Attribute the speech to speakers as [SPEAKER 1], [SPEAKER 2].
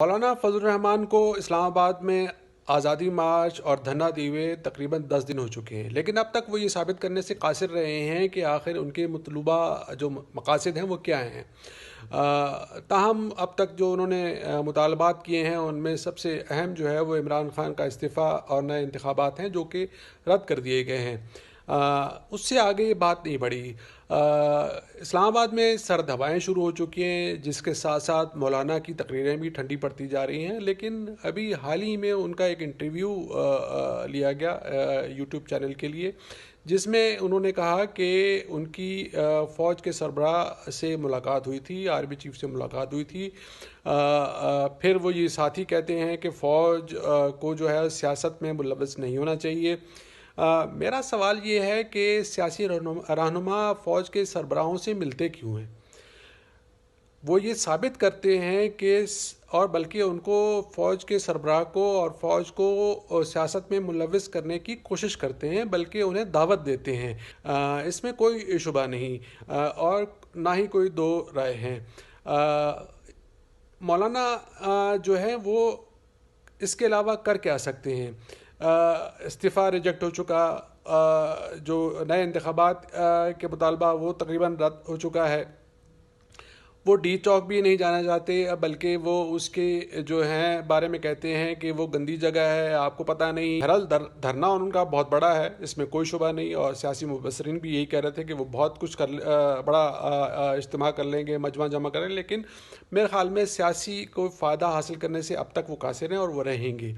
[SPEAKER 1] मौलाना फजल रहमान को इस्लामाबाद में आज़ादी मार्च और धरना दिए हुए तकरीबन 10 दिन हो चुके हैं, लेकिन अब तक वो ये साबित करने से कासिर रहे हैं कि आखिर उनके मतलूबा जो मकासद हैं वो क्या हैं। ताहम अब तक जो उन्होंने मुतालबात किए हैं उनमें सबसे अहम जो है वो इमरान खान का इस्तीफ़ा और नए इंतखाबात हैं जो कि रद्द कर दिए गए हैं। उससे आगे ये बात नहीं बढ़ी। इस्लामाबाद में सर्द हवाएं शुरू हो चुकी हैं, जिसके साथ साथ मौलाना की तकरीरें भी ठंडी पड़ती जा रही हैं। लेकिन अभी हाल ही में उनका एक इंटरव्यू लिया गया यूट्यूब चैनल के लिए, जिसमें उन्होंने कहा कि उनकी फ़ौज के सरबराह से मुलाकात हुई थी, आर्मी चीफ से मुलाकात हुई थी। फिर वो ये साथ ही कहते हैं कि फ़ौज को जो है सियासत में मुलव्वस नहीं होना चाहिए। मेरा सवाल ये है कि सियासी रहनुमा फ़ौज के सरबराहों से मिलते क्यों हैं? वो ये साबित करते हैं कि और बल्कि उनको फ़ौज के सरबराह को और फ़ौज को सियासत में मुलव्वस करने की कोशिश करते हैं, बल्कि उन्हें दावत देते हैं। इसमें कोई शुबा नहीं और ना ही कोई दो राय हैं। मौलाना जो हैं वो इसके अलावा कर क्या सकते हैं? इस्तीफ़ा रिजेक्ट हो चुका, जो नए इंतखाबात के मुतालबा वो तकरीबन रद्द हो चुका है। वो डी चौक भी नहीं जाना चाहते, बल्कि वो उसके जो हैं बारे में कहते हैं कि वो गंदी जगह है, आपको पता नहीं। बहरहाल धरना उनका बहुत बड़ा है, इसमें कोई शुबा नहीं, और सियासी मुबसरीन भी यही कह रहे थे कि वो बहुत कुछ बड़ा इज्तिमा कर लेंगे, मजमा जमा करें, लेकिन मेरे ख्याल में सियासी कोई फ़ायदा हासिल करने से अब तक वो कासिर हैं और वो रहेंगे।